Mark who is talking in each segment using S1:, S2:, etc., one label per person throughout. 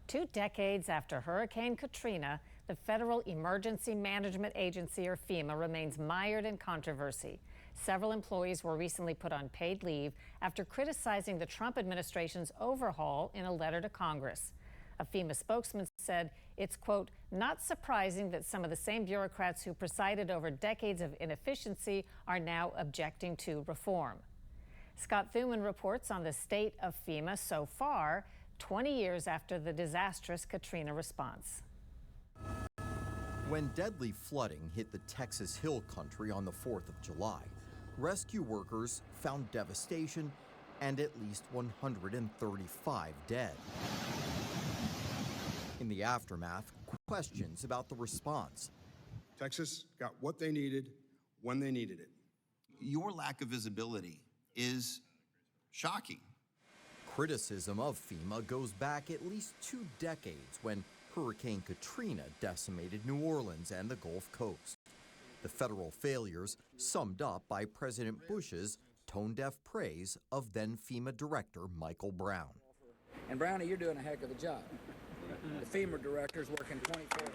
S1: 2 decades after Hurricane Katrina, the Federal Emergency Management Agency, or FEMA, remains mired in controversy. Several employees were recently put on paid leave after criticizing the Trump administration's overhaul in a letter to Congress. A FEMA spokesman said it's, quote, not surprising that some of the same bureaucrats who presided over decades of inefficiency are now objecting to reform. Scott Thuman reports on the state of FEMA so far, 20 years after the disastrous Katrina response.
S2: When deadly flooding hit the Texas Hill Country on the 4th of July, rescue workers found devastation and at least 135 dead. In the aftermath, questions about the response.
S3: Texas got what they needed when they needed it.
S4: Your lack of visibility is shocking.
S2: Criticism of FEMA goes back at least 2 decades when Hurricane Katrina decimated New Orleans and the Gulf Coast. The federal failures summed up by President Bush's tone-deaf praise of then FEMA Director Michael Brown.
S5: And Brownie, you're doing a heck of a job. The FEMA director's working 24 hours.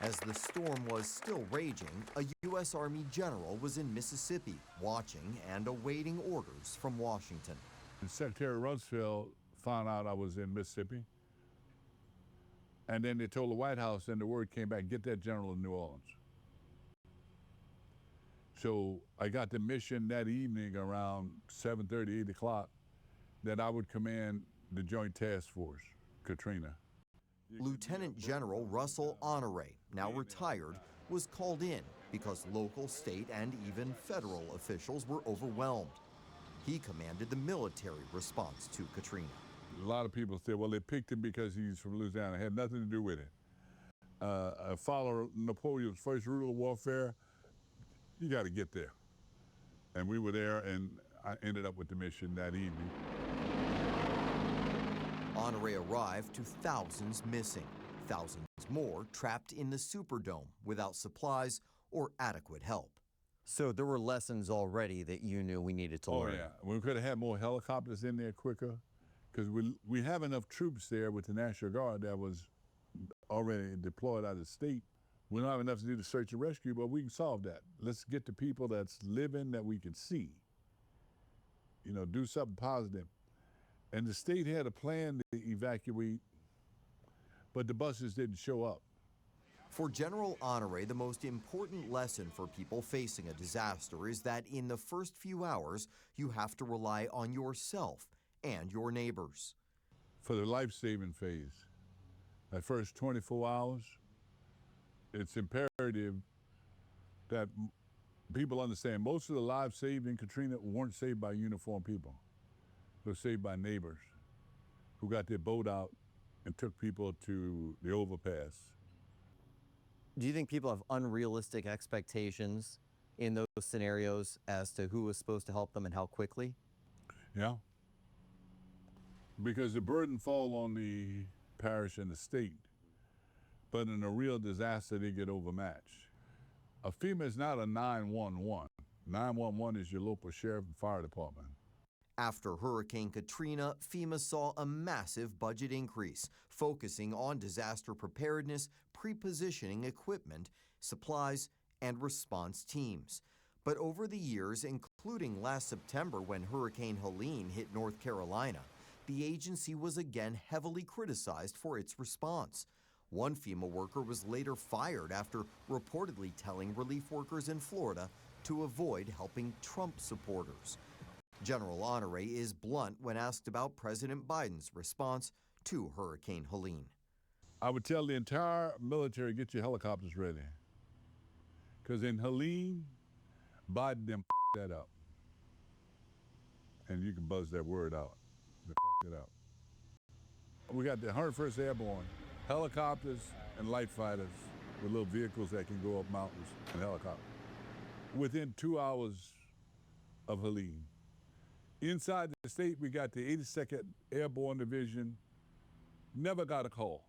S2: As the storm was still raging, a U.S. Army general was in Mississippi watching and awaiting orders from Washington.
S6: And Secretary Rumsfeld found out I was in Mississippi. And then they told the White House, and the word came back, get that general in New Orleans. So I got the mission that evening around 7:30, 8 o'clock, that I would command the Joint Task Force, Katrina.
S2: Lieutenant General Russell Honore, now retired, was called in because local, state, and even federal officials were overwhelmed. He commanded the military response to Katrina.
S6: A lot of people said, well, they picked him because he's from Louisiana. It had nothing to do with it. Follow Napoleon's first rule of warfare, you got to get there. And we were there, and I ended up with the mission that evening.
S2: Honore arrived to thousands missing, thousands more trapped in the Superdome without supplies or adequate help. So there were lessons already that you knew we needed to learn.
S6: Oh, yeah. We could have had more helicopters in there quicker, because we have enough troops there with the National Guard that was already deployed out of the state. We don't have enough to do the search and rescue, but we can solve that. Let's get the people that's living that we can see. You know, do something positive. And the state had a plan to evacuate, but the buses didn't show up.
S2: For General Honore, the most important lesson for people facing a disaster is that in the first few hours, you have to rely on yourself and your neighbors.
S6: For the life-saving phase, that first 24 hours, it's imperative that people understand most of the lives saved in Katrina weren't saved by uniformed people. They were saved by neighbors who got their boat out and took people to the overpass.
S2: Do you think people have unrealistic expectations in those scenarios as to who was supposed to help them and how quickly?
S6: Yeah. Because the burden falls on the parish and the state. But in a real disaster, they get overmatched. A FEMA is not a 911. 911 is your local sheriff and fire department.
S2: After Hurricane Katrina, FEMA saw a massive budget increase, focusing on disaster preparedness, pre-positioning equipment, supplies, and response teams. But over the years, including last September when Hurricane Helene hit North Carolina, the agency was again heavily criticized for its response. One FEMA worker was later fired after reportedly telling relief workers in Florida to avoid helping Trump supporters. General Honore is blunt when asked about President Biden's response to Hurricane Helene.
S6: I would tell the entire military, get your helicopters ready. Because in Helene, Biden them that up. And you can buzz that word out. They fucked it up. We got the 101st Airborne, helicopters and light fighters with little vehicles that can go up mountains and helicopters. Within 2 hours of Helene. Inside the state, we got the 82nd Airborne Division, never got a call.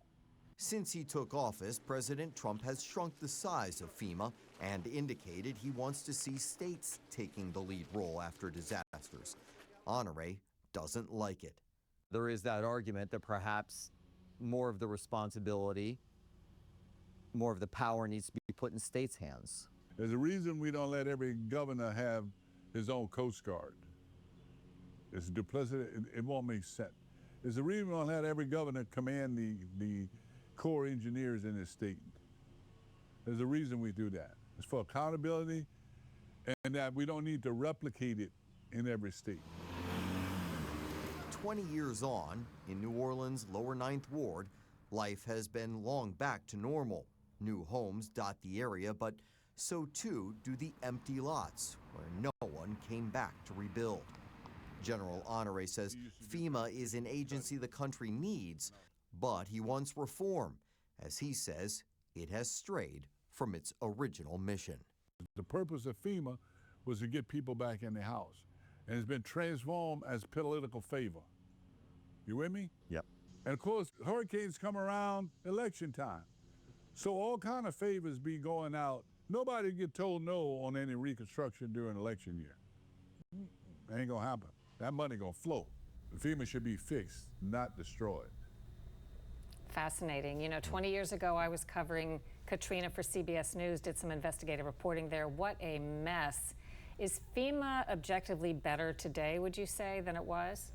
S2: Since he took office, President Trump has shrunk the size of FEMA and indicated he wants to see states taking the lead role after disasters. Honore doesn't like it. There is that argument that perhaps
S7: more of the responsibility, more of the power needs to be put in states' hands.
S6: There's a reason we don't let every governor have his own Coast Guard. It's duplicitous, it won't make sense. There's a reason we don't let every governor command the Corps engineers in his state. There's a reason we do that. It's for accountability and that we don't need to replicate it in every state.
S2: 20 years on, in New Orleans' lower 9th Ward, life has been long back to normal. New homes dot the area, but so too do the empty lots, where no one came back to rebuild. General Honore says FEMA is an agency the country needs, but he wants reform. As he says, it has strayed from its original mission.
S6: The purpose of FEMA was to get people back in their house, and it's been transformed as political favor. You with me?
S7: Yep.
S6: And of course, hurricanes come around election time. So all kind of favors be going out. Nobody get told no on any reconstruction during election year. Ain't gonna happen. That money gonna flow. FEMA should be fixed, not destroyed.
S1: Fascinating. You know, 20 years ago, I was covering Katrina for CBS News, did some investigative reporting there. What a mess. Is FEMA objectively better today, would you say, than it was?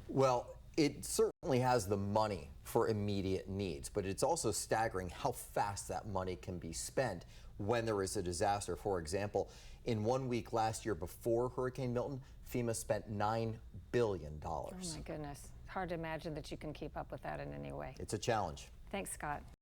S8: Well, it certainly has the money for immediate needs, but it's also staggering how fast that money can be spent when there is a disaster. For example, in 1 week last year before Hurricane Milton, FEMA spent $9 billion.
S1: Oh my goodness. Hard to imagine that you can keep up with that in any way.
S8: It's a challenge.
S1: Thanks, Scott.